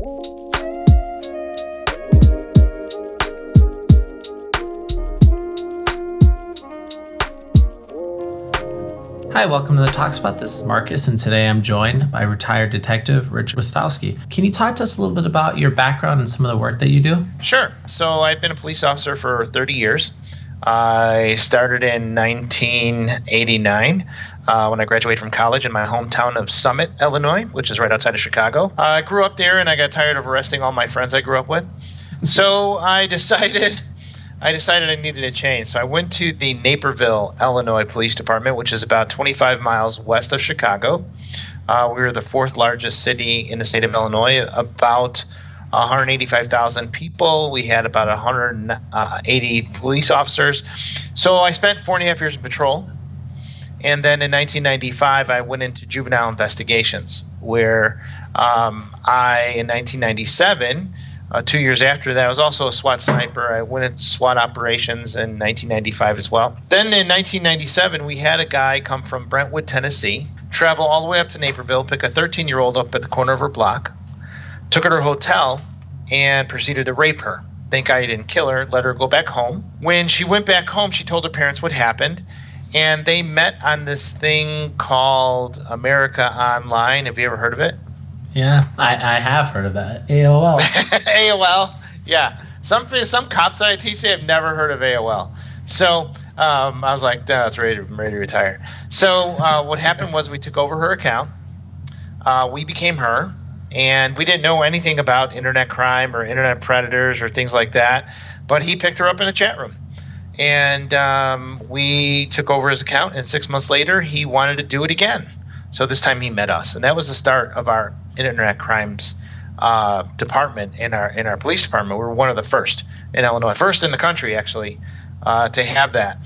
Hi, welcome to the Talk Spot. This is Marcus, and today I'm joined by retired detective Rich Wistocki. Can you talk to us a little bit about your background and some of the work that you do? Sure. So I've been a police officer for 30 years. I started in 1989 when I graduated from college in my hometown of Summit, Illinois, which is right outside of Chicago. I grew up there, and I got tired of arresting all my friends I grew up with. So I decided I needed a change. So I went to the Naperville, Illinois Police Department, which is about 25 miles west of Chicago. We were the fourth largest city in the state of Illinois, about 185,000 people. We had about 180 police officers. So I spent 4.5 years in patrol. And then in 1995, I went into juvenile investigations, where in 1997, 2 years after that, I was also a SWAT sniper. I went into SWAT operations in 1995 as well. Then in 1997, we had a guy come from Brentwood, Tennessee, travel all the way up to Naperville, pick a 13-year-old up at the corner of her block, took her to her hotel, and proceeded to rape her. Thank God he didn't kill her, let her go back home. When she went back home, she told her parents what happened, and they met on this thing called America Online. Have you ever heard of it? Yeah, I have heard of that. AOL. AOL, yeah. Some cops that I teach, they have never heard of AOL. So I was like, that's ready to retire. So what happened was we took over her account. We became her, and we didn't know anything about internet crime or internet predators or things like that. But he picked her up in a chat room. And we took over his account, and 6 months later, he wanted to do it again. So this time he met us, and that was the start of our internet crimes department in our police department. We were one of the first in Illinois, first in the country actually, to have that.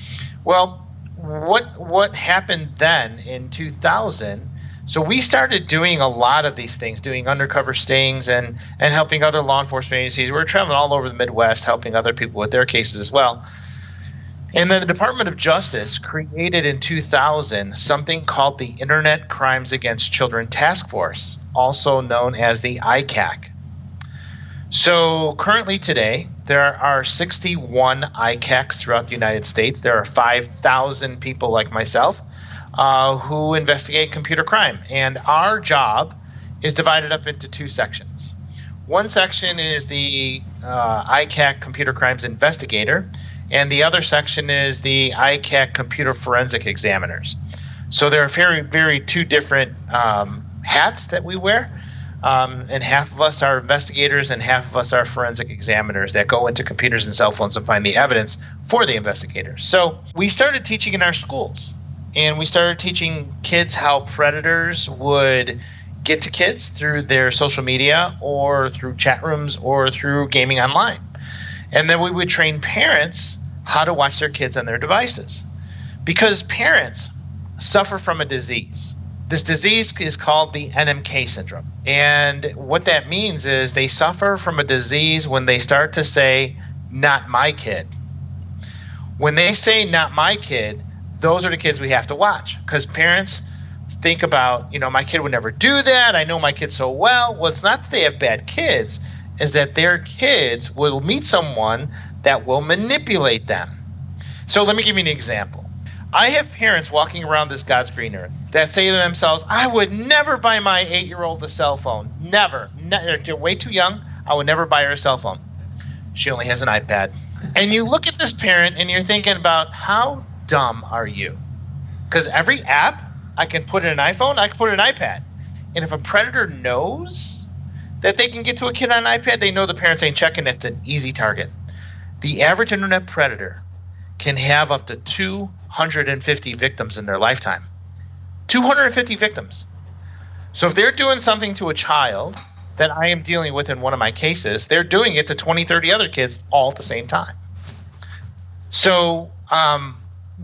Well, what happened then in 2000? So we started doing a lot of these things, doing undercover stings and helping other law enforcement agencies. We were traveling all over the Midwest, helping other people with their cases as well. And then the Department of Justice created in 2000 something called the Internet Crimes Against Children Task Force, also known as the ICAC. So currently today, there are 61 ICACs throughout the United States. There are 5,000 people like myself who investigate computer crime. And our job is divided up into two sections. One section is the ICAC Computer Crimes Investigator, and the other section is the ICAC Computer Forensic Examiners. So there are very, very two different hats that we wear, and half of us are investigators and half of us are forensic examiners that go into computers and cell phones and find the evidence for the investigators. So we started teaching in our schools, and we started teaching kids how predators would get to kids through their social media or through chat rooms or through gaming online. And then we would train parents how to watch their kids on their devices, because parents suffer from a disease. This disease is called the Nmk Syndrome. And what that means is they suffer from a disease when they start to say, not my kid. When they say, not my kid, those are the kids we have to watch, because parents think about, my kid would never do that. I know my kid so well. Well, it's not that they have bad kids, is that their kids will meet someone that will manipulate them. So let me give you an example. I have parents walking around this God's green earth that say to themselves, I would never buy my 8-year-old a cell phone. Never. They're way too young. I would never buy her a cell phone. She only has an iPad. And you look at this parent and you're thinking about, how dumb are you? Because every app I can put in an iPhone, I can put in an iPad. And if a predator knows that they can get to a kid on an iPad, they know the parents ain't checking. It's an easy target. The average internet predator can have up to 250 victims in their lifetime. 250 victims. So if they're doing something to a child that I am dealing with in one of my cases, they're doing it to 20, 30 other kids all at the same time. So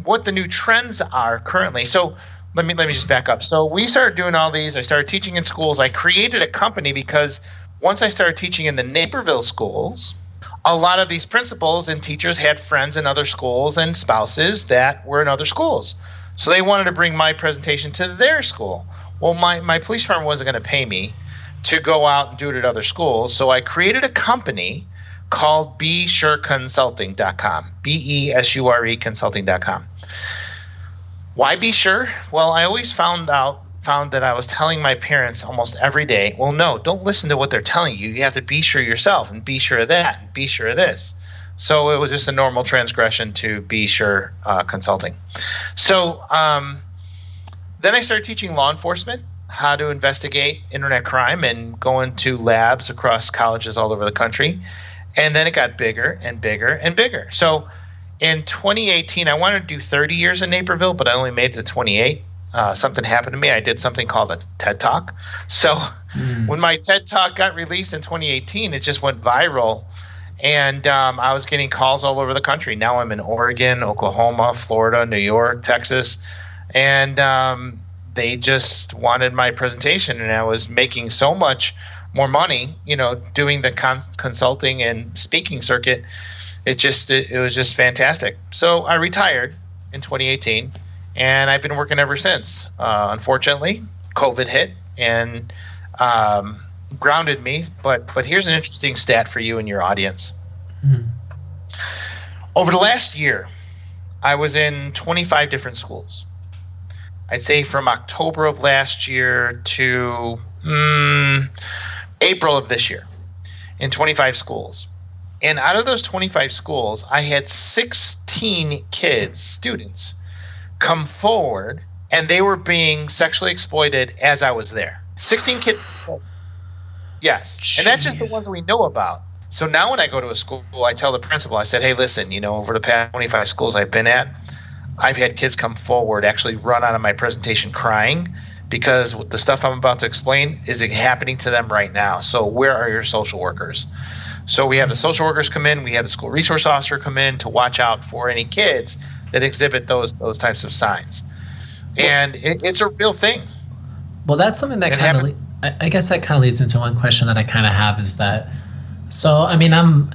what the new trends are currently. So let me just back up. So we started doing all these. I started teaching in schools. I created a company because once I started teaching in the Naperville schools, a lot of these principals and teachers had friends in other schools and spouses that were in other schools. So they wanted to bring my presentation to their school. Well, my police department wasn't going to pay me to go out and do it at other schools. So I created a company called BeSureConsulting.com, BeSure Consulting.com. Why BeSure? Well, I always found that I was telling my parents almost every day, well, no, don't listen to what they're telling you. You have to be sure yourself, and be sure of that, and be sure of this. So it was just a normal transgression to BeSure Consulting. So then I started teaching law enforcement how to investigate internet crime and go into labs across colleges all over the country. And then it got bigger and bigger and bigger. So in 2018, I wanted to do 30 years in Naperville, but I only made it to 28. Something happened to me. I did something called a TED Talk. So when my TED Talk got released in 2018, it just went viral. And I was getting calls all over the country. Now I'm in Oregon, Oklahoma, Florida, New York, Texas. And they just wanted my presentation. And I was making so much more money, doing the consulting and speaking circuit. It was just fantastic. So I retired in 2018. And I've been working ever since. Unfortunately, COVID hit and grounded me. But here's an interesting stat for you and your audience. Mm-hmm. Over the last year, I was in 25 different schools. I'd say from October of last year to April of this year, in 25 schools. And out of those 25 schools, I had 16 students, come forward, and they were being sexually exploited as I was there. 16 kids. Yes. Jeez. And that's just the ones we know about. So now when I go to a school, I tell the principal, I said, hey, listen, over the past 25 schools I've been at, I've had kids come forward, actually run out of my presentation crying because the stuff I'm about to explain is happening to them right now. So where are your social workers? So we have the social workers come in, we have the school resource officer come in to watch out for any kids that exhibit those types of signs. And it's a real thing. Well, that's something that I guess that kind of leads into one question that I kind of have is that, so, I mean, I'm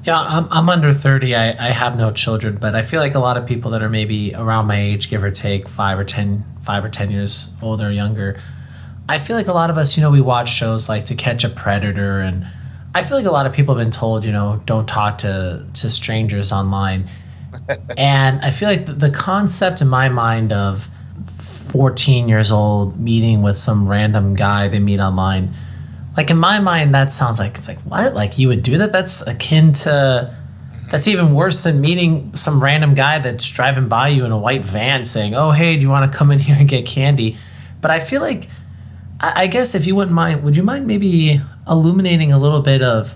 under 30. I have no children, but I feel like a lot of people that are maybe around my age, give or take 5 or 10 years older or younger, I feel like a lot of us, we watch shows like To Catch a Predator, and I feel like a lot of people have been told, don't talk to strangers online. And I feel like the concept in my mind of 14 years old meeting with some random guy they meet online, like in my mind, that sounds like, it's like, what? Like you would do that? That's akin to, that's even worse than meeting some random guy that's driving by you in a white van saying, oh, hey, do you want to come in here and get candy? But I feel like, I guess if you wouldn't mind, would you mind maybe illuminating a little bit of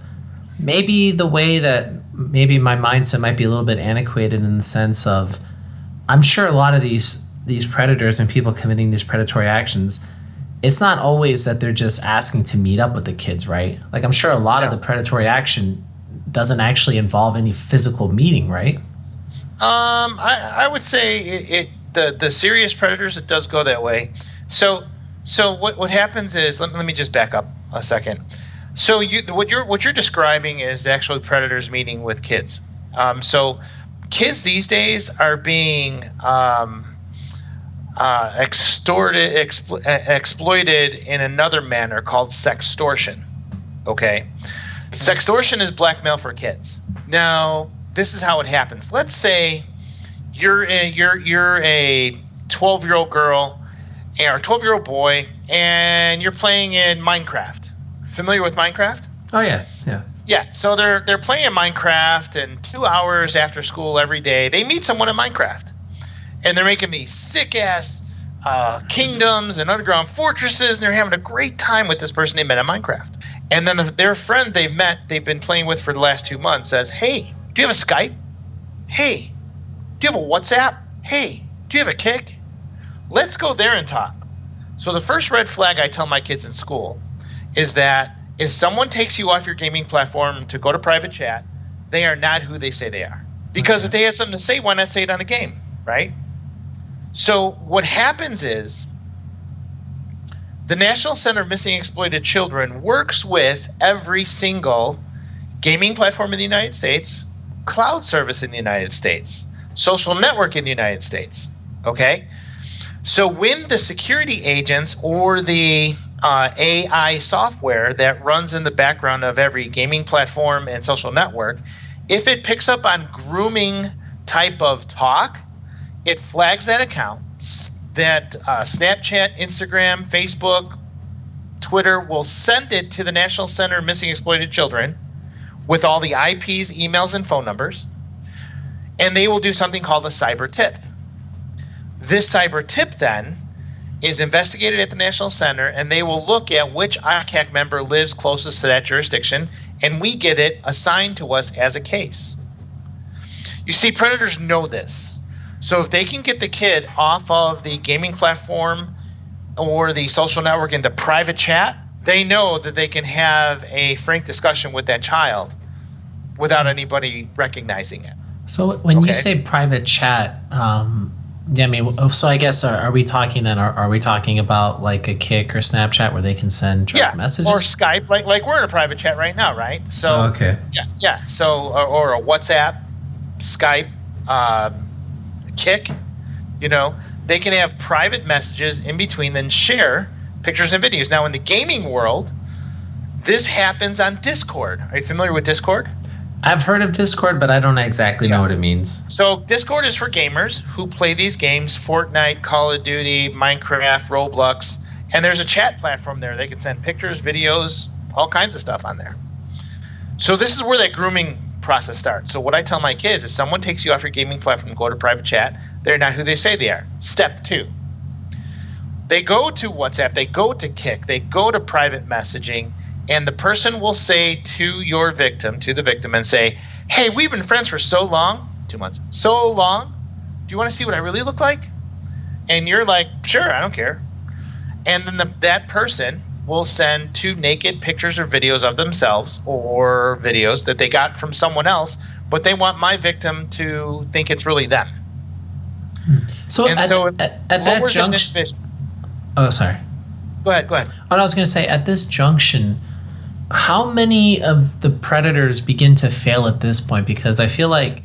maybe the way that maybe my mindset might be a little bit antiquated in the sense of, I'm sure a lot of these predators and people committing these predatory actions, it's not always that they're just asking to meet up with the kids, right? Like I'm sure a lot of the predatory action doesn't actually involve any physical meeting, right? I would say the serious predators, it does go that way. So what happens is, let me just back up a second. So what you're describing is actually predators meeting with kids. So kids these days are being exploited in another manner called sextortion. Okay, sextortion is blackmail for kids. Now this is how it happens. Let's say you're a 12-year-old girl or 12-year-old boy, and you're playing in Minecraft. Familiar with Minecraft? Oh yeah. Yeah. So they're playing Minecraft, and 2 hours after school every day, they meet someone in Minecraft, and they're making these sick ass kingdoms and underground fortresses, and they're having a great time with this person they met in Minecraft. And then their friend they've been playing with for the last 2 months says, "Hey, do you have a Skype? Hey, do you have a WhatsApp? Hey, do you have a Kik? Let's go there and talk." So the first red flag I tell my kids in school is that if someone takes you off your gaming platform to go to private chat, they are not who they say they are. Because if they had something to say, why not say it on the game, right? So what happens is the National Center of Missing and Exploited Children works with every single gaming platform in the United States, cloud service in the United States, social network in the United States, okay? So when the security agents or the AI software that runs in the background of every gaming platform and social network. If it picks up on grooming type of talk, it flags that account. That Snapchat, Instagram, Facebook, Twitter will send it to the National Center of Missing Exploited Children with all the IPs, emails, and phone numbers, and they will do something called a cyber tip. This cyber tip then is investigated at the National Center, and they will look at which ICAC member lives closest to that jurisdiction, and we get it assigned to us as a case. You see, predators know this. So if they can get the kid off of the gaming platform or the social network into private chat, they know that they can have a frank discussion with that child without anybody recognizing it. So when you say private chat, yeah, I mean, so I guess are we talking then? Are we talking about like a Kik or Snapchat where they can send direct messages? Or Skype, like we're in a private chat right now, right? So okay. Yeah. So or a WhatsApp, Skype, Kik, they can have private messages in between, then share pictures and videos. Now in the gaming world, this happens on Discord. Are you familiar with Discord? I've heard of Discord, but I don't exactly know what it means. So Discord is for gamers who play these games, Fortnite, Call of Duty, Minecraft, Roblox, and there's a chat platform there. They can send pictures, videos, all kinds of stuff on there. So this is where that grooming process starts. So what I tell my kids, if someone takes you off your gaming platform and go to private chat, they're not who they say they are. Step 2. They go to WhatsApp, they go to Kik, they go to private messaging, and the person will say to the victim and say, hey, we've been friends for so long, 2 months, so long, do you want to see what I really look like? And you're like, sure, I don't care. And then that person will send 2 naked pictures or videos of themselves or videos that they got from someone else, but they want my victim to think it's really them. So at that junction... Oh, sorry. Go ahead. I was going to say, at this junction, how many of the predators begin to fail at this point? Because I feel like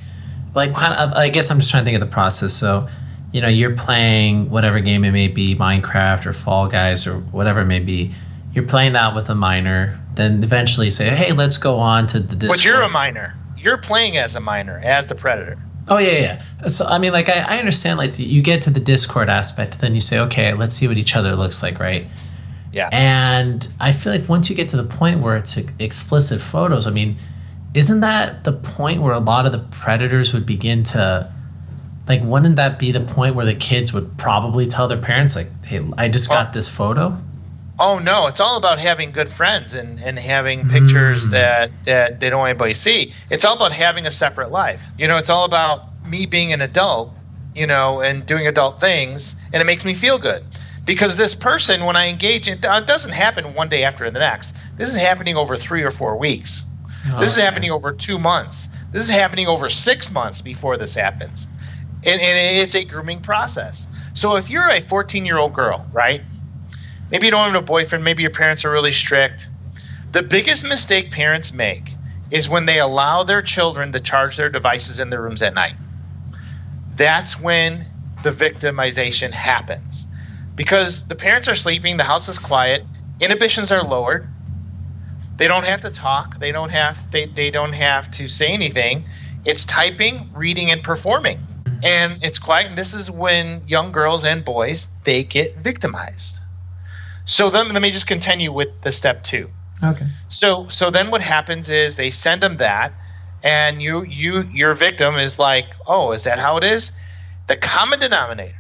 I guess I'm just trying to think of the process. So, you're playing whatever game it may be, Minecraft or Fall Guys or whatever it may be. You're playing that with a minor. Then eventually say, hey, let's go on to the Discord. But you're a minor. You're playing as a minor, as the predator. Oh, yeah. So, I mean, like, I understand, like, you get to the Discord aspect, then you say, okay, let's see what each other looks like, right? Yeah. And I feel like once you get to the point where it's explicit photos, I mean, isn't that the point where a lot of the predators would begin to, like, wouldn't that be the point where the kids would probably tell their parents, like, hey, I just got this photo? Oh, no. It's all about having good friends and having pictures that they don't want anybody to see. It's all about having a separate life. It's all about me being an adult, and doing adult things, and it makes me feel good. Because this person, when I engage, it doesn't happen one day after the next. This is happening over 3 or 4 weeks. This is happening over 2 months. This is happening over 6 months before this happens. And it's a grooming process. So if you're a 14-year-old girl, right? Maybe you don't have a boyfriend. Maybe your parents are really strict. The biggest mistake parents make is when they allow their children to charge their devices in their rooms at night. That's when the victimization happens. Because the parents are sleeping, the house is quiet, inhibitions are lowered. They don't have to talk. They don't have to say anything. It's typing, reading, and performing. And it's quiet. And this is when young girls and boys, they get victimized. So then let me just continue with the step 2. Okay. So then what happens is they send them that, and your victim is like, oh, is that how it is? The common denominator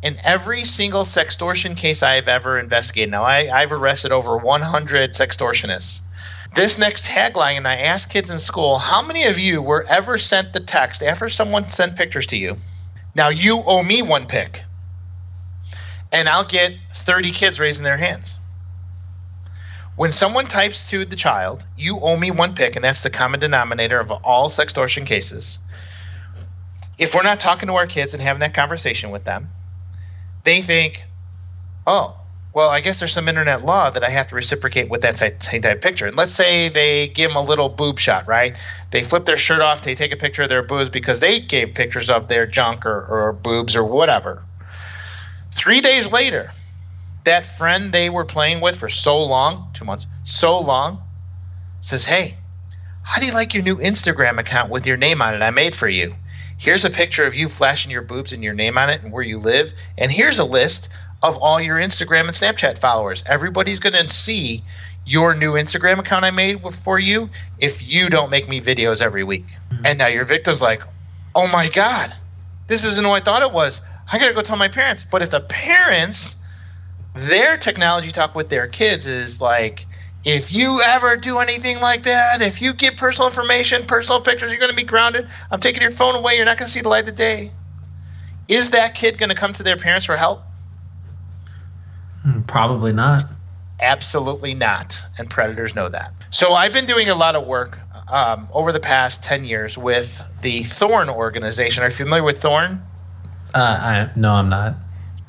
in every single sextortion case I've ever investigated. Now, I've arrested over 100 sextortionists. This next tagline, and I ask kids in school, how many of you were ever sent the text after someone sent pictures to you? Now, you owe me 1 pic. And I'll get 30 kids raising their hands. When someone types to the child, you owe me 1 pic, and that's the common denominator of all sextortion cases. If we're not talking to our kids and having that conversation with them, they think, oh, well, I guess there's some internet law that I have to reciprocate with that same type of picture. And let's say they give them a little boob shot, right? They flip their shirt off, they take a picture of their boobs because they gave pictures of their junk or boobs or whatever. 3 days later, that friend they were playing with for so long, 2 months, so long, says, hey, how do you like your new Instagram account with your name on it I made for you? Here's a picture of you flashing your boobs and your name on it and where you live. And here's a list of all your Instagram and Snapchat followers. Everybody's going to see your new Instagram account I made for you if you don't make me videos every week. And now your victim's like, oh my God, this isn't what I thought it was. I got to go tell my parents. But if the parents, their technology talk with their kids is like, if you ever do anything like that, if you get personal information, personal pictures, you're going to be grounded. I'm taking your phone away. You're not going to see the light of day. Is that kid going to come to their parents for help? Probably not. Absolutely not. And predators know that. So I've been doing a lot of work over the past 10 years with the Thorn organization. Are you familiar with Thorn? No, I'm not.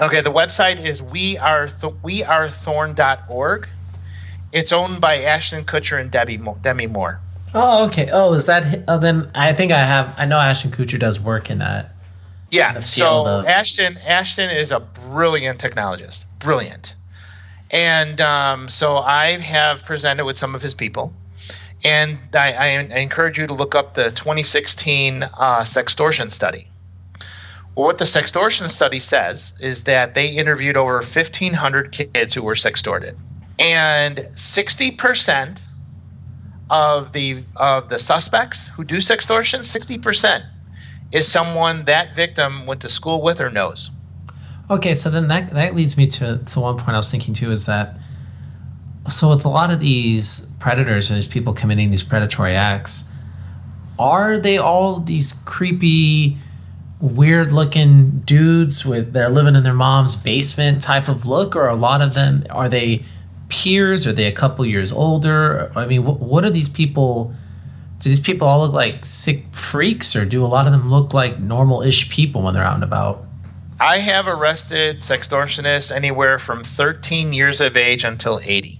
Okay, the website is wearethorn.org. It's owned by Ashton Kutcher and Demi Moore. Oh, okay. Oh, is that? Oh, then I think I know Ashton Kutcher does work in that. Yeah. So Ashton is a brilliant technologist. Brilliant. And so I have presented with some of his people. And I encourage you to look up the 2016 sextortion study. Well, what the sextortion study says is that they interviewed over 1,500 kids who were sextorted. And 60% of the suspects who do sextortion, 60% is someone that victim went to school with or knows. Okay, so then that leads me to one point I was thinking too, is that so with a lot of these predators and these people committing these predatory acts, are they all these creepy, weird looking dudes they're living in their mom's basement type of look, or a lot of them, are they peers? Are they a couple years older? I mean, what are these people? Do these people all look like sick freaks, or do a lot of them look like normal-ish people when they're out and about? I have arrested sextortionists anywhere from 13 years of age until 80.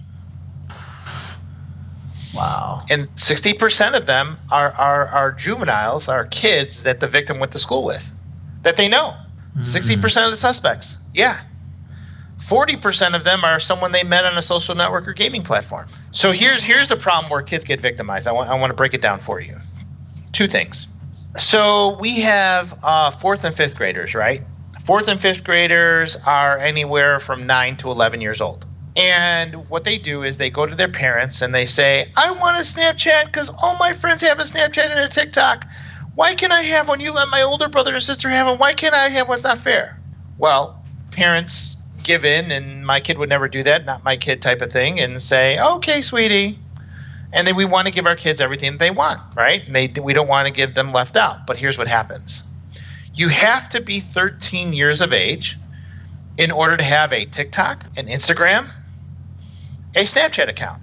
Wow. And 60% of them are juveniles, are kids that the victim went to school with, that they know. 60% of the suspects. Yeah. 40% of them are someone they met on a social network or gaming platform. So here's the problem where kids get victimized. I want to break it down for you. Two things. So we have 4th and 5th graders, right? 4th and 5th graders are anywhere from 9 to 11 years old. And what they do is they go to their parents and they say, I want a Snapchat because all my friends have a Snapchat and a TikTok. Why can't I have one? You let my older brother and sister have one. Why can't I have one? It's not fair. Well, parents give in, and my kid would never do that, not my kid type of thing, and say, okay, sweetie. And then we want to give our kids everything they want, right? And we don't want to give them left out. But here's what happens. You have to be 13 years of age in order to have a TikTok, an Instagram, a Snapchat account.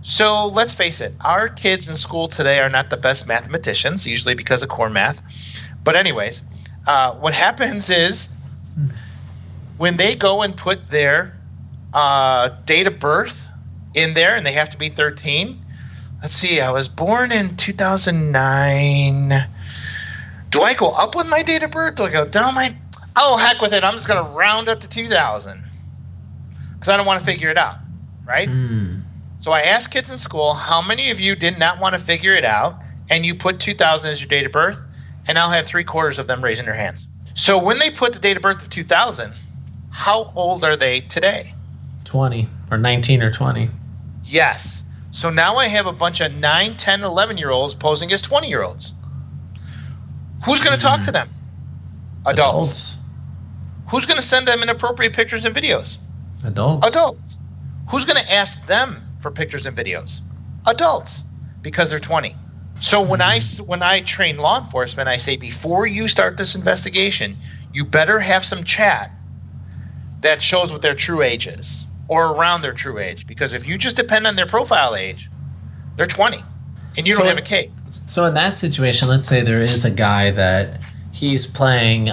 So let's face it, our kids in school today are not the best mathematicians, usually because of core math. But anyways, what happens is when they go and put their date of birth in there, and they have to be 13. Let's see, I was born in 2009. Do I go up with my date of birth? Do I go down Oh, heck with it. I'm just going to round up to 2000 because I don't want to figure it out, right? So I asked kids in school, how many of you did not want to figure it out, and you put 2000 as your date of birth? And I'll have 3/4 of them raising their hands. So when they put the date of birth of 2000, how old are they today? 20 or 19 or 20. Yes. So now I have a bunch of 9, 10, 11-year-olds posing as 20-year-olds. Who's going to talk to them? Adults. Who's going to send them inappropriate pictures and videos? Adults. Who's going to ask them for pictures and videos? Adults, because they're 20. So when I train law enforcement, I say, before you start this investigation, you better have some chat that shows what their true age is, or around their true age. Because if you just depend on their profile age, they're 20, and you don't have a case. So in that situation, let's say there is a guy that he's playing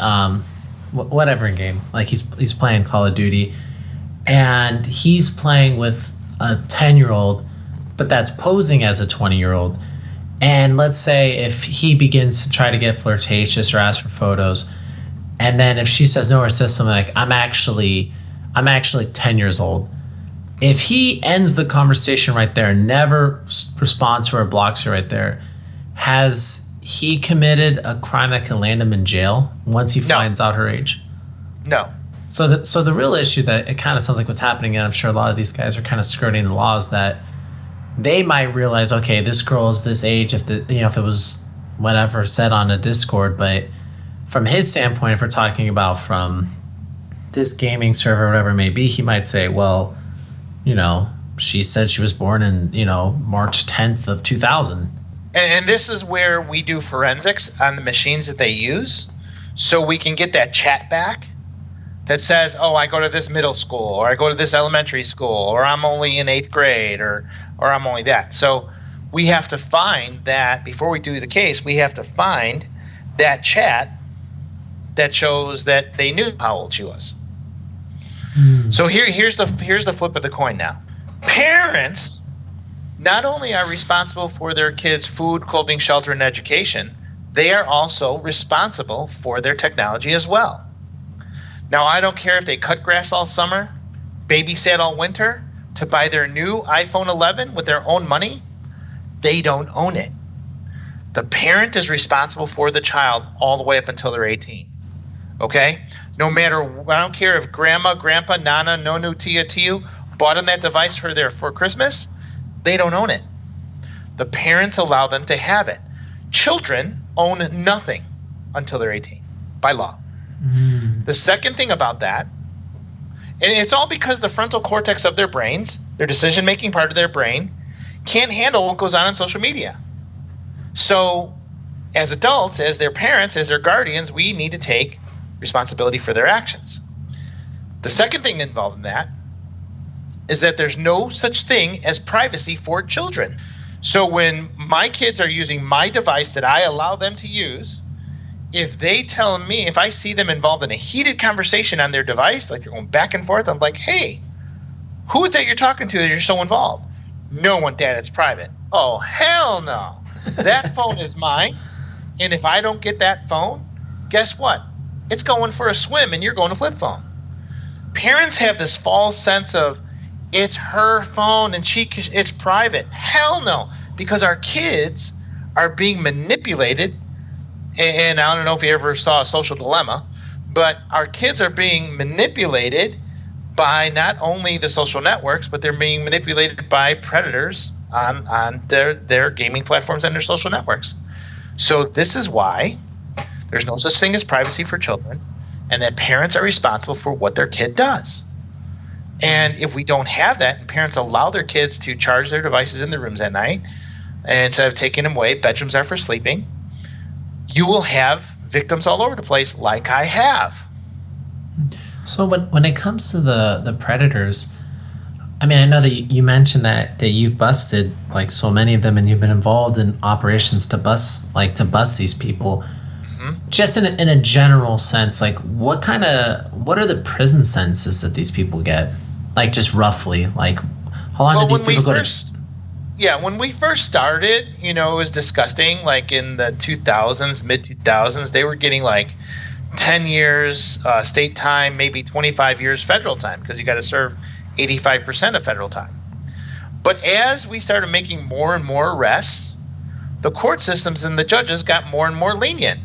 whatever game, like he's playing Call of Duty, and he's playing with a 10-year-old, but that's posing as a 20-year-old. And let's say if he begins to try to get flirtatious or ask for photos, and then if she says no or says something like, I'm actually I'm actually 10 years old. If he ends the conversation right there, never responds to her, blocks her right there, has he committed a crime that can land him in jail once he finds out her age? No. So the real issue that it kind of sounds like what's happening, and I'm sure a lot of these guys are kind of skirting the laws, that they might realize, okay, this girl is this age if if it was whatever said on a Discord, but from his standpoint, if we're talking about from this gaming server, whatever it may be, he might say, well, she said she was born in, March 10th of 2000. And this is where we do forensics on the machines that they use, so we can get that chat back that says, oh, I go to this middle school, or I go to this elementary school, or I'm only in 8th grade, or I'm only that. So we have to find that, before we do the case, we have to find that chat that shows that they knew how old she was. So here's the flip of the coin now. Parents not only are responsible for their kids' food, clothing, shelter, and education, they are also responsible for their technology as well. Now, I don't care if they cut grass all summer, babysat all winter, to buy their new iPhone 11 with their own money. They don't own it. The parent is responsible for the child all the way up until they're 18. Okay? No matter, I don't care if grandma, grandpa, nana, nonu, tia, tiu bought them that device for Christmas, they don't own it. The parents allow them to have it. Children own nothing until they're 18 by law. The second thing about that, and it's all because the frontal cortex of their brains, their decision-making part of their brain, can't handle what goes on social media. So as adults, as their parents, as their guardians, we need to take responsibility for their actions. The second thing involved in that is that there's no such thing as privacy for children. So when my kids are using my device that I allow them to use, if they tell me, if I see them involved in a heated conversation on their device, like they're going back and forth, I'm like, hey, who is that you're talking to that you're so involved? No one, Dad, it's private. Oh, hell no. That phone is mine. And if I don't get that phone, guess what? It's going for a swim and you're going to flip phone. Parents have this false sense of it's her phone and it's private. Hell no, because our kids are being manipulated. And I don't know if you ever saw a Social Dilemma, but our kids are being manipulated by not only the social networks, but they're being manipulated by predators on their gaming platforms and their social networks. So this is why there's no such thing as privacy for children, and that parents are responsible for what their kid does. And if we don't have that, and parents allow their kids to charge their devices in their rooms at night, and instead of taking them away, bedrooms are for sleeping, you will have victims all over the place like I have. So when it comes to the predators, I mean, I know that you mentioned that you've busted like so many of them, and you've been involved in operations to bust these people. Mm-hmm. Just in a general sense, like what are the prison sentences that these people get? Like just roughly, like how long did these people go to? Yeah, when we first started, it was disgusting. Like in the 2000s, mid 2000s, they were getting like 10 years state time, maybe 25 years federal time, because you got to serve 85% of federal time. But as we started making more and more arrests, the court systems and the judges got more and more lenient.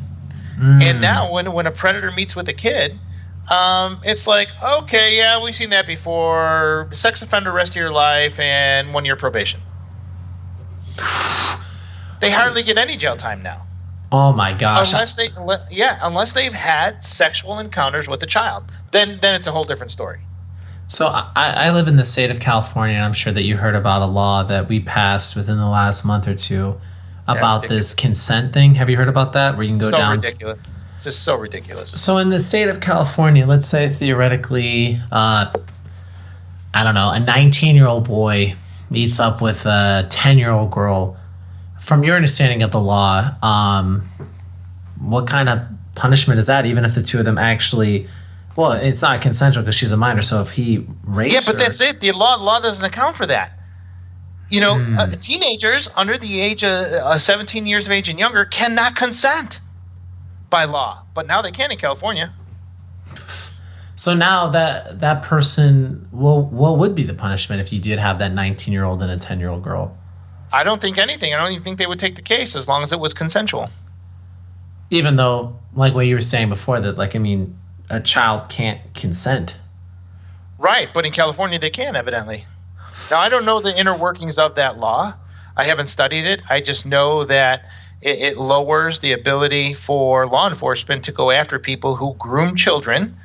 And now when a predator meets with a kid, it's like, okay, yeah, we've seen that before. Sex offender, rest of your life, and 1 year probation. They hardly get any jail time now. Oh my gosh! Unless they've had sexual encounters with a child, then it's a whole different story. So I live in the state of California, and I'm sure that you heard about a law that we passed within the last month or two about this consent thing. Have you heard about that? Where you can go down? So ridiculous. It's just so ridiculous. So in the state of California, let's say theoretically, I don't know, a 19-year-old boy meets up with a 10-year-old girl. From your understanding of the law, what kind of punishment is that? Even if the two of them actually, well, it's not consensual because she's a minor. So if he rapes her, but that's it. The law doesn't account for that. Teenagers under the age of 17 years of age and younger cannot consent by law, but now they can in California. So now that person, well, what would be the punishment if you did have that 19-year-old and a 10-year-old girl? I don't think anything. I don't even think they would take the case as long as it was consensual. Even though, like what you were saying before, that like I mean, a child can't consent. Right, but in California they can, evidently. Now, I don't know the inner workings of that law. I haven't studied it. I just know that it lowers the ability for law enforcement to go after people who groom children,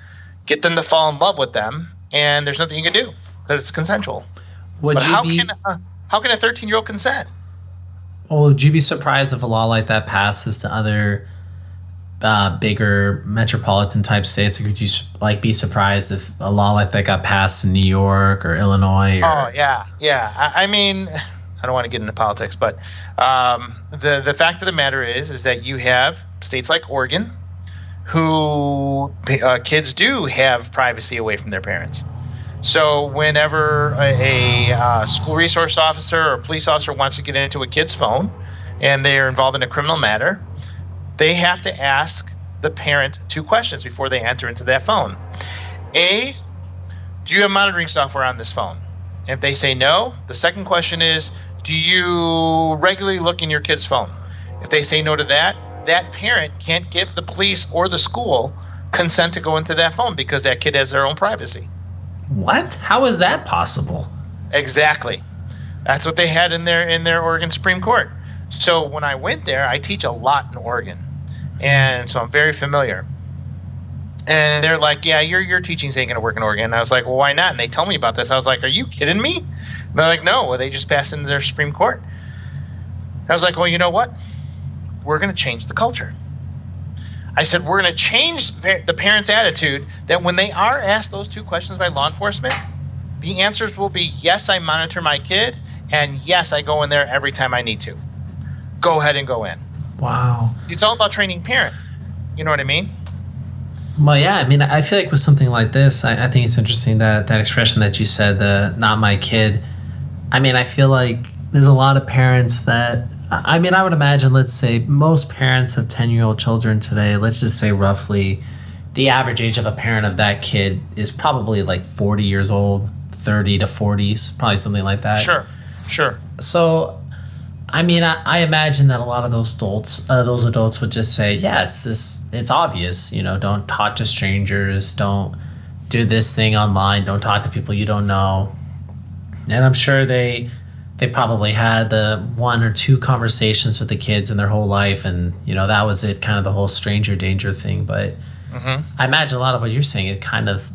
get them to fall in love with them, and there's nothing you can do because it's consensual. Would But you be? how can a 13-year-old consent? Well, would you be surprised if a law like that passes to other bigger metropolitan type states? Like, would you like be surprised if a law like that got passed in New York or Illinois? Or... Oh yeah, yeah. I mean, I don't want to get into politics, but the fact of the matter is that you have states like Oregon, who kids do have privacy away from their parents. So whenever a school resource officer or police officer wants to get into a kid's phone, and they are involved in a criminal matter, they have to ask the parent 2 questions before they enter into that phone. A, do you have monitoring software on this phone? If they say no, the second question is, do you regularly look in your kid's phone? If they say no to that, that parent can't give the police or the school consent to go into that phone because that kid has their own privacy. What? How is that possible? Exactly. That's what they had in their Oregon Supreme Court. So when I went there, I teach a lot in Oregon, and so I'm very familiar. And they're like, yeah, your teachings ain't going to work in Oregon. And I was like, well, why not? And they tell me about this. I was like, are you kidding me? And they're like, no, well, they just passed in their Supreme Court. I was like, well, you know what? We're going to change the culture. I said, we're going to change the parents' attitude that when they are asked those 2 questions by law enforcement, the answers will be, yes, I monitor my kid, and yes, I go in there every time I need to. Go ahead and go in. Wow. It's all about training parents. You know what I mean? Well, yeah. I mean, I feel like with something like this, I think it's interesting that expression that you said, the "not my kid." I mean, I feel like there's a lot of parents that. I mean, I would imagine, let's say, most parents of 10-year-old children today, let's just say roughly, the average age of a parent of that kid is probably like 40 years old, 30 to 40s, probably something like that. Sure. So, I mean, I imagine that a lot of those adults would just say, yeah, it's obvious, don't talk to strangers, don't do this thing online, don't talk to people you don't know. And I'm sure they probably had the 1 or 2 conversations with the kids in their whole life, and that was it, kind of the whole stranger danger thing. But I imagine a lot of what you're saying,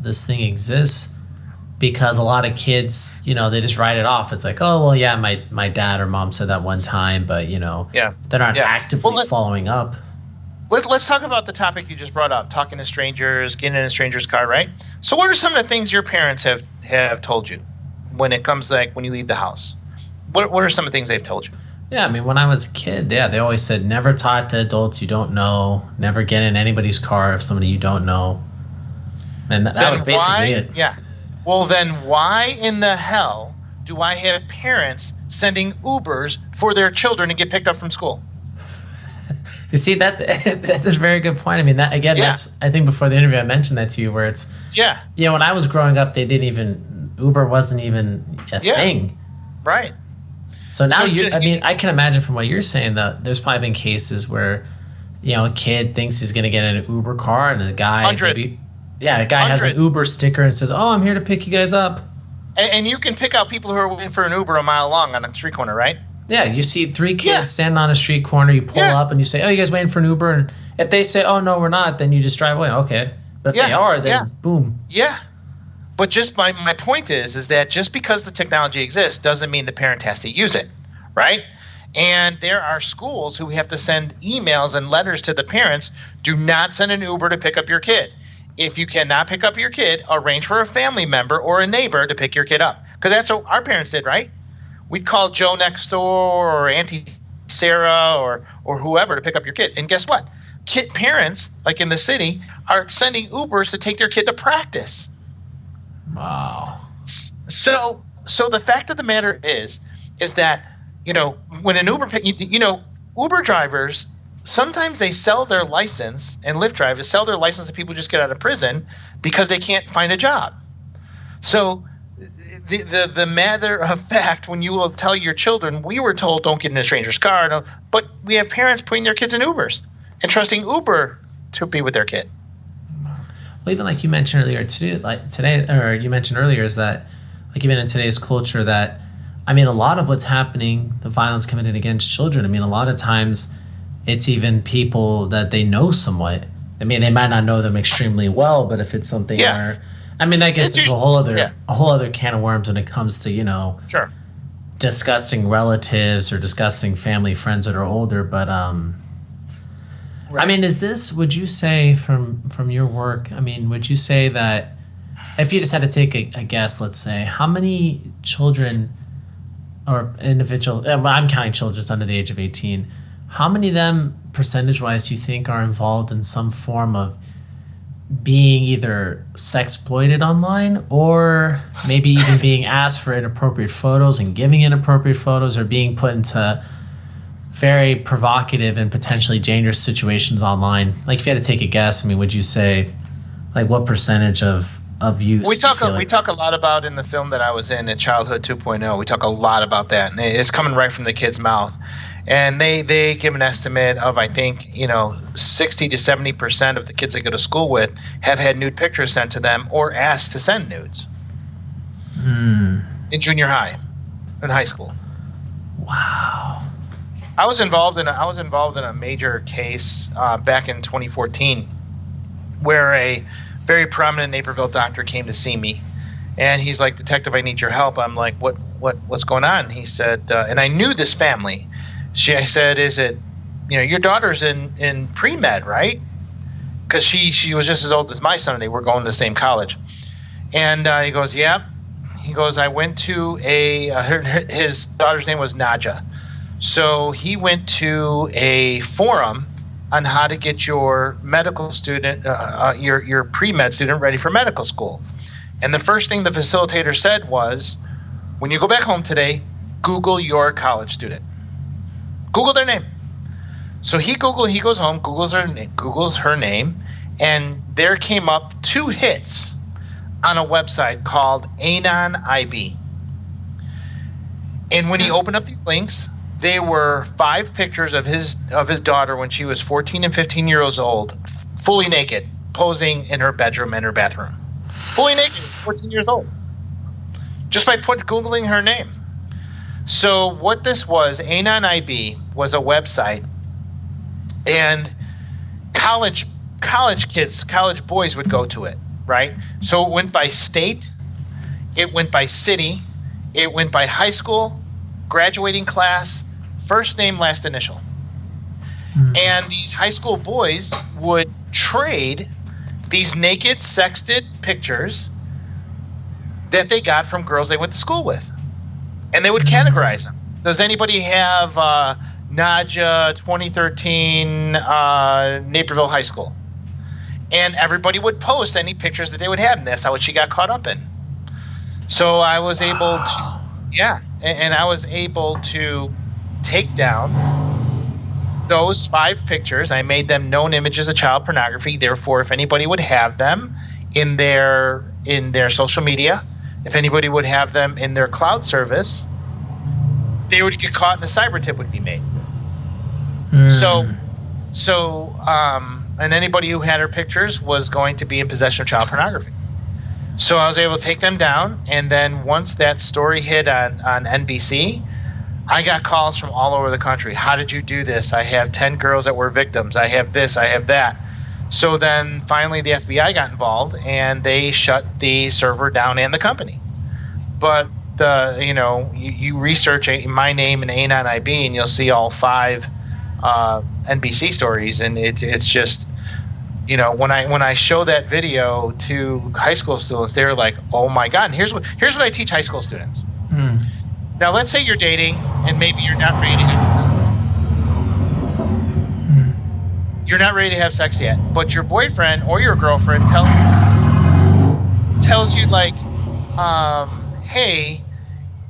this thing exists because a lot of kids, they just write it off. It's like, oh, well, yeah, my dad or mom said that one time, but they're not actively following up. Let's talk about the topic you just brought up, talking to strangers, getting in a stranger's car, right? So what are some of the things your parents have told you when it comes like when you leave the house? What are some of the things they've told you? Yeah, I mean, when I was a kid, they always said, never talk to adults you don't know, never get in anybody's car of somebody you don't know. And that was basically it. Yeah. Well, then why in the hell do I have parents sending Ubers for their children to get picked up from school? You see, that's a very good point. I mean, that's, I think before the interview I mentioned that to you, where it's, when I was growing up, Uber wasn't even a thing. Right. So now I can imagine from what you're saying that there's probably been cases where, a kid thinks he's going to get in an Uber car and a guy has an Uber sticker and says, "Oh, I'm here to pick you guys up." And you can pick out people who are waiting for an Uber a mile long on a street corner, right? Yeah, you see 3 kids standing on a street corner. You pull up and you say, "Oh, you guys waiting for an Uber?" And if they say, "Oh, no, we're not," then you just drive away. Okay, but if they are, then boom. Yeah. But just my point is that just because the technology exists doesn't mean the parent has to use it, right? And there are schools who have to send emails and letters to the parents, do not send an Uber to pick up your kid. If you cannot pick up your kid, arrange for a family member or a neighbor to pick your kid up. Because that's what our parents did, right? We'd call Joe next door or Auntie Sarah or whoever to pick up your kid. And guess what? Parents, like in the city, are sending Ubers to take their kid to practice. Wow. So the fact of the matter is that, when an Uber, Uber drivers sometimes they sell their license, and Lyft drivers sell their license to people who just get out of prison because they can't find a job. So the matter of fact, when you will tell your children, we were told don't get in a stranger's car, no, but we have parents putting their kids in Ubers and trusting Uber to be with their kid. Well, even like you mentioned earlier too, like today, or you mentioned earlier, is that like even in today's culture that, I mean, a lot of what's happening, the violence committed against children, I mean, a lot of times it's even people that they know somewhat. I mean, they might not know them extremely well, but if it's something where, I mean, that gets into a whole other can of worms when it comes to, you know, sure, discussing relatives or discussing family friends that are older. But right. I mean, would you say from your work, I mean, would you say that if you just had to take a guess, let's say, how many children or individual, I'm counting children just under the age of 18, how many of them percentage-wise do you think are involved in some form of being either sexploited online or maybe even being asked for inappropriate photos and giving inappropriate photos or being put into very provocative and potentially dangerous situations online? Like, if you had to take a guess, I mean, would you say, like, what percentage of youth? We talk a lot about in the film that I was in Childhood 2.0. We talk a lot about that, and it's coming right from the kid's mouth. And they give an estimate of, I think, 60 to 70% of the kids they go to school with have had nude pictures sent to them or asked to send nudes. In junior high, in high school. Wow. I was involved in a major case back in 2014 where a very prominent Naperville doctor came to see me, and he's like, "Detective, I need your help." I'm like, "What's going on?" He said, and I knew this family. I said, "Is it, your daughter's in pre-med, right?" Because she was just as old as my son, and they were going to the same college. And he goes, "Yeah." He goes, "I went to his daughter's name was Naja. So he went to a forum on how to get your medical student, your pre-med student ready for medical school. And the first thing the facilitator said was, when you go back home today, Google your college student. Google their name." So he goes home, Googles her name, and there came up 2 hits on a website called Anon IB. And when he opened up these links, they were 5 pictures of his daughter when she was 14 and 15 years old, fully naked, posing in her bedroom and her bathroom. Fully naked, 14 years old. Just by Googling her name. So what this was, Anon IB was a website, and college kids, college boys would go to it, right? So it went by state, it went by city, it went by high school, graduating class, first name, last initial. And these high school boys would trade these naked, sexted pictures that they got from girls they went to school with. And they would categorize them. Does anybody have Naja 2013 Naperville High School? And everybody would post any pictures that they would have, and that's how she got caught up in. So I was able to, and I was able to take down those 5 pictures. I made them known images of child pornography. Therefore, if anybody would have them in their social media, if anybody would have them in their cloud service, they would get caught and a cyber tip would be made. So, and anybody who had her pictures was going to be in possession of child pornography. So I was able to take them down, and then once that story hit on NBC, I got calls from all over the country. How did you do this? I have 10 girls that were victims. I have this, I have that. So then finally the FBI got involved, and they shut the server down and the company. But you research my name and Anon IB, and you'll see all 5 NBC stories, and it's just, when I show that video to high school students, they're like, "Oh my God!" And here's what I teach high school students. Now, let's say you're dating, and maybe you're not ready to have sex. You're not ready to have sex yet, but your boyfriend or your girlfriend tells you like, "Hey,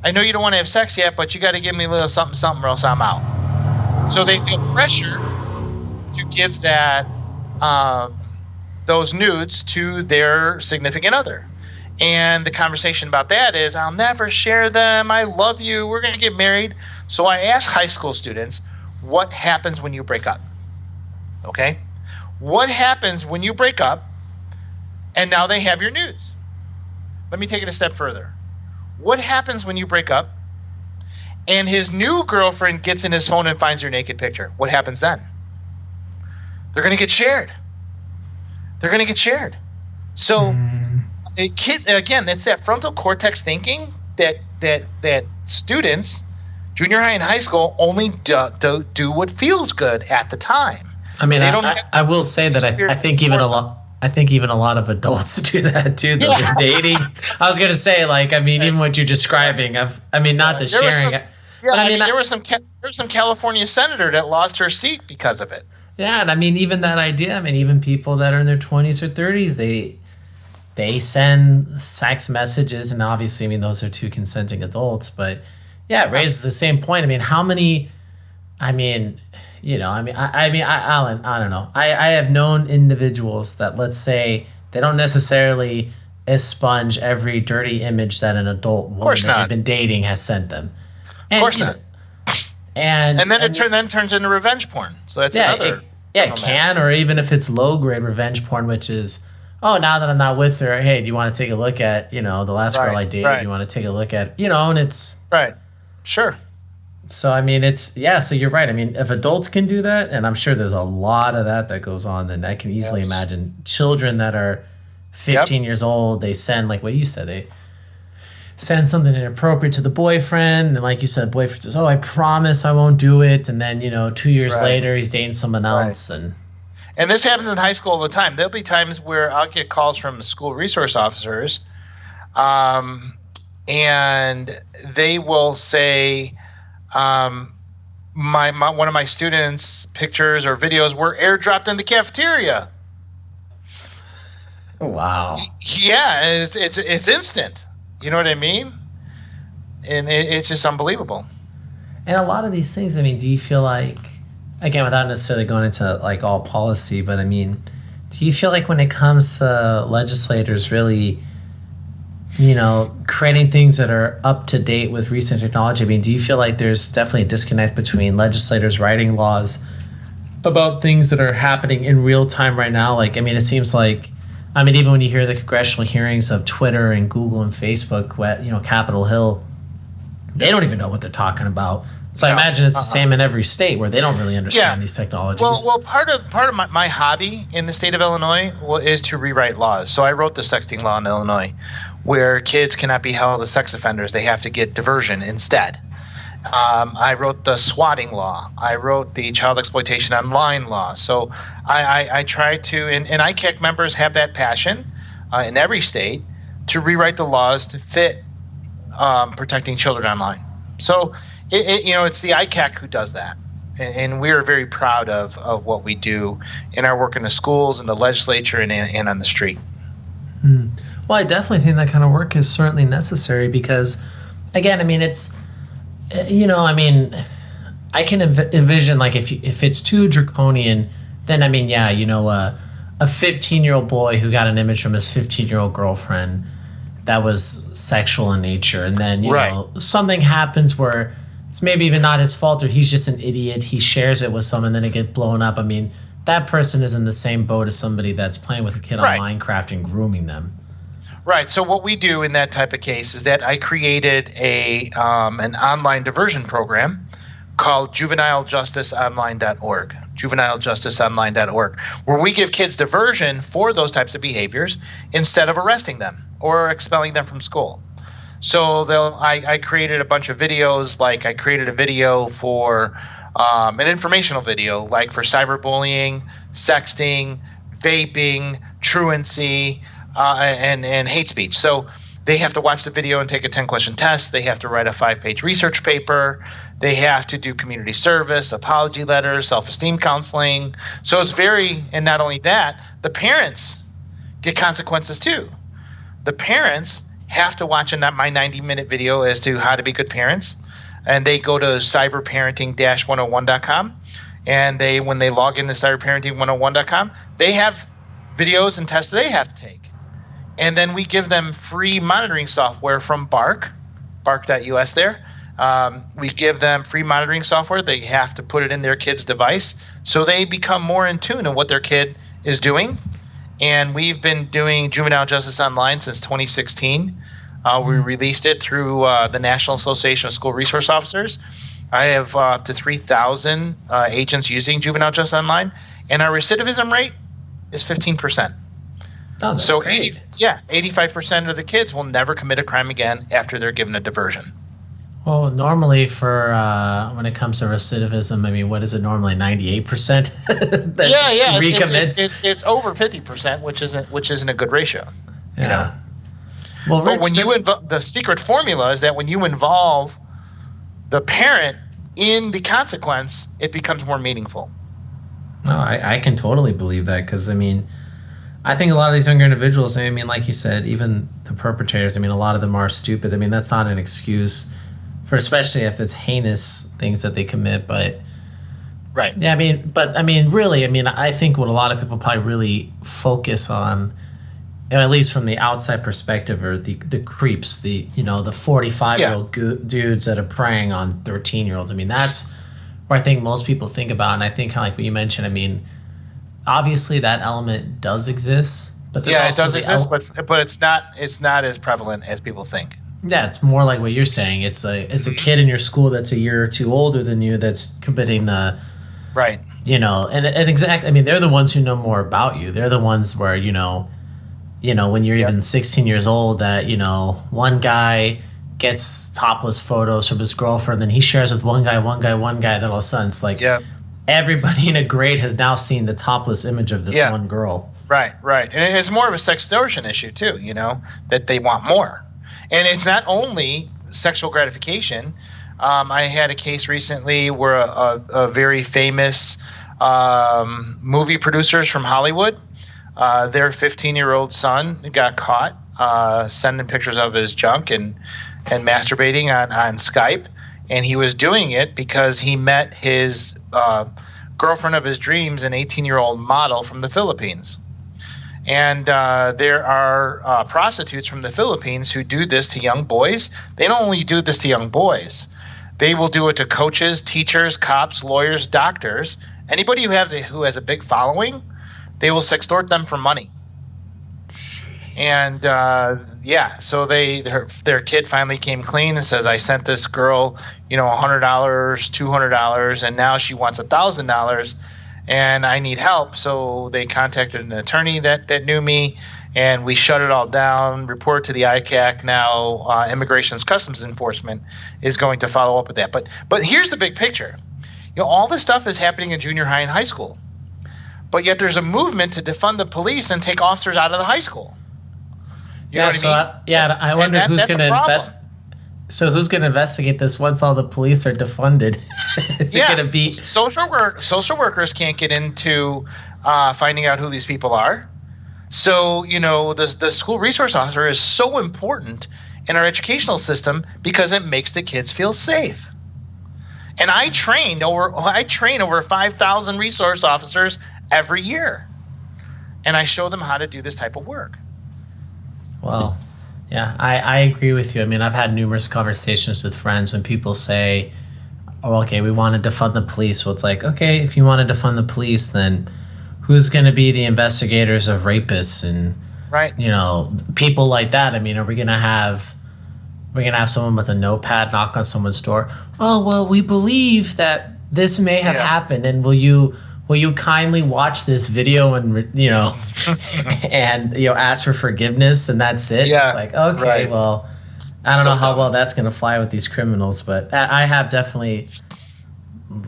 I know you don't want to have sex yet, but you got to give me a little something, something, or else I'm out." So they feel pressure to give those nudes to their significant other. And the conversation about that is, I'll never share them. I love you. We're going to get married. So I ask high school students, what happens when you break up? Okay? What happens when you break up and now they have your nudes? Let me take it a step further. What happens when you break up and his new girlfriend gets in his phone and finds your naked picture? What happens then? They're going to get shared. They're going to get shared. So kids, again, it's that frontal cortex thinking that students, junior high and high school, only do what feels good at the time. I mean, I will say that I think even a lot. I think even a lot of adults do that too. Though they're dating. I was gonna say, like, I mean, even what you're describing, not the sharing. But I mean, there was some California senator that lost her seat because of it. Yeah, and I mean, even that idea. I mean, even people that are in their 20s or 30s, they send sex messages, and obviously, I mean, those are two consenting adults. But yeah, it raises the same point. I mean, how many? I mean, Alan, I don't know. I have known individuals that, let's say, they don't necessarily expunge every dirty image that an adult woman that they've been dating has sent them. And, of course not. And then it turns into revenge porn. So that's another. It can, or even if it's low grade revenge porn, which is, oh, now that I'm not with her, hey, do you want to take a look at, the last girl I dated? Do you want to take a look at, and it's right. Sure. So, I mean, so you're right. I mean, if adults can do that, and I'm sure there's a lot of that goes on, then I can easily imagine children that are 15 years old, they send, like what you said, they send something inappropriate to the boyfriend. And like you said, the boyfriend says, oh, I promise I won't do it. And then, 2 years later, he's dating someone else. And this happens in high school all the time. There'll be times where I'll get calls from the school resource officers, and they will say, one of my students' pictures or videos were airdropped in the cafeteria. Wow. Yeah, it's instant. You know what I mean? And it's just unbelievable. And a lot of these things, I mean, do you feel like, again, without necessarily going into like all policy, but I mean, do you feel like when it comes to legislators really, creating things that are up to date with recent technology, I mean, do you feel like there's definitely a disconnect between legislators writing laws about things that are happening in real time right now? Like, I mean, it seems like, even when you hear the congressional hearings of Twitter and Google and Facebook, Capitol Hill, they don't even know what they're talking about. So I imagine it's the same in every state where they don't really understand these technologies. Well, part of my hobby in the state of Illinois is to rewrite laws. So I wrote the sexting law in Illinois, where kids cannot be held as sex offenders; they have to get diversion instead. I wrote the swatting law. I wrote the child exploitation online law. So I try to, and ICAC members have that passion in every state to rewrite the laws to fit protecting children online. So it's the ICAC who does that, and we are very proud of what we do in our work in the schools and the legislature and on the street. Well, I definitely think that kind of work is certainly necessary because, again, I mean, it's, I can envision, like, if it's too draconian, then, I mean, yeah, a 15-year-old boy who got an image from his 15-year-old girlfriend that was sexual in nature, and then, something happens where it's maybe even not his fault, or he's just an idiot, he shares it with someone, then it gets blown up. I mean, that person is in the same boat as somebody that's playing with a kid on Minecraft and grooming them. Right. So what we do in that type of case is that I created an online diversion program called JuvenileJusticeOnline.org, JuvenileJusticeOnline.org, where we give kids diversion for those types of behaviors instead of arresting them or expelling them from school. So I created a bunch of videos. Like I created a video for an informational video, like for cyberbullying, sexting, vaping, truancy, and hate speech. So they have to watch the video and take a 10-question test. They have to write a 5-page research paper. They have to do community service, apology letters, self-esteem counseling. So it's and not only that, the parents get consequences too. The parents have to watch my 90-minute video as to how to be good parents. And they go to cyberparenting-101.com and when they log into cyberparenting101.com, they have videos and tests they have to take. And then we give them free monitoring software from bark.us there. We give them free monitoring software. They have to put it in their kid's device so they become more in tune of what their kid is doing. And we've been doing juvenile justice online since 2016. We released it through the National Association of School Resource Officers. I have up to 3,000 agents using juvenile justice online, and our recidivism rate is 15%. Oh, that's so great. 85% of the kids will never commit a crime again after they're given a diversion. Well, normally for when it comes to recidivism, I mean, what is it normally? 98% that recommits. It's over 50%, which isn't a good ratio. Yeah. You know? Well, but when the secret formula is that when you involve the parent in the consequence, it becomes more meaningful. No, I can totally believe that, because I mean, I think a lot of these younger individuals, I mean, like you said, even the perpetrators, I mean, a lot of them are stupid. I mean, that's not an excuse for, especially if it's heinous things that they commit. But right. Yeah, I mean, really, I mean, I think what a lot of people probably really focus on, and at least from the outside perspective, are the creeps, the 45-year-old dudes that are preying on 13-year-olds. I mean, that's where I think most people think about. And I think kind of like what you mentioned, I mean, obviously that element does exist, but there's also it does exist, but it's not as prevalent as people think. Yeah, it's more like what you're saying. It's a kid in your school that's a year or two older than you that's committing the right. And exactly. I mean, they're the ones who know more about you. They're the ones where when you're even 16 years old, that one guy gets topless photos from his girlfriend, then he shares with one guy. That all of a sudden it's like everybody in a grade has now seen the topless image of this one girl. Right. And it's more of a sextortion issue too, that they want more. And it's not only sexual gratification. I had a case recently where a very famous movie producers from Hollywood, their 15-year-old son got caught sending pictures of his junk and masturbating on Skype. And he was doing it because he met his girlfriend of his dreams, an 18-year-old model from the Philippines. And there are prostitutes from the Philippines who do this to young boys. They don't only do this to young boys. They will do it to coaches, teachers, cops, lawyers, doctors. Anybody who has a big following, they will sextort them for money. And so their kid finally came clean and says, I sent this girl, $100, $200, and now she wants $1,000. And I need help. So they contacted an attorney that knew me, and we shut it all down, report to the ICAC. Now Immigration's Customs Enforcement is going to follow up with that. But here's the big picture. All this stuff is happening in junior high and high school. But yet there's a movement to defund the police and take officers out of the high school. You know what I mean? I wonder who's going to invest. So who's going to investigate this once all the police are defunded? Is it going to be social workers can't get into finding out who these people are. So the school resource officer is so important in our educational system because it makes the kids feel safe. And I train over 5,000 resource officers every year, and I show them how to do this type of work. Well. Yeah, I agree with you. I mean, I've had numerous conversations with friends when people say, oh, okay, we want to defund the police. Well, it's like, okay, if you want to defund the police, then who's going to be the investigators of rapists and, people like that? I mean, are we going to have someone with a notepad knock on someone's door? Oh, well, we believe that this may have happened, and will you kindly watch this video and and ask for forgiveness, and that's it? Yeah, it's like, okay, well, I don't know how well that's going to fly with these criminals, but I have definitely,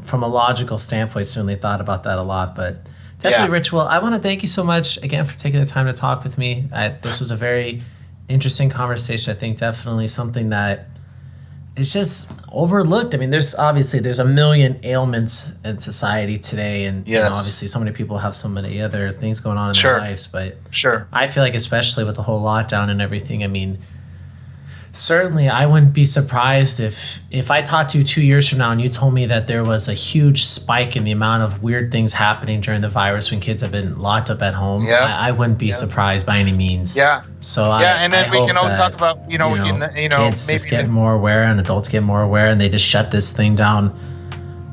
from a logical standpoint, certainly thought about that a lot. But definitely, Rich, well, I want to thank you so much again for taking the time to talk with me. This was a very interesting conversation. I think definitely something that is just overlooked. I mean, there's a million ailments in society today, and obviously so many people have so many other things going on in their lives. But I feel like, especially with the whole lockdown and everything, I mean, certainly I wouldn't be surprised if I talked to you 2 years from now and you told me that there was a huge spike in the amount of weird things happening during the virus when kids have been locked up at home. Yeah. I wouldn't be surprised by any means. Yeah. So and then I we hope can all that, talk about kids maybe just get more aware and adults get more aware and they just shut this thing down.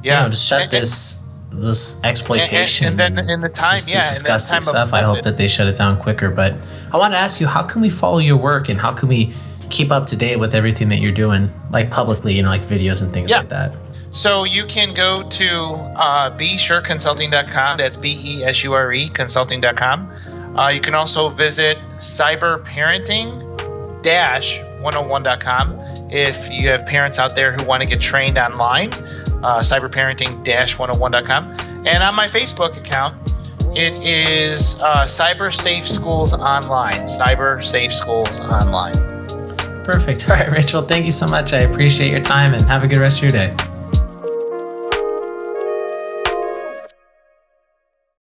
Just shut this exploitation and then in the time, this disgusting stuff. I hope that they shut it down quicker. But I want to ask you, how can we follow your work and how can we keep up to date with everything that you're doing, like publicly, like videos and things like that? So you can go to BeSureConsulting.com. That's BeSure Consulting.com. You can also visit cyberparenting-101.com if you have parents out there who want to get trained online. Cyberparenting-101.com. And on my Facebook account, it is Cyber Safe Schools Online. Cyber Safe Schools Online. Perfect. All right, Rachel, thank you so much. I appreciate your time and have a good rest of your day.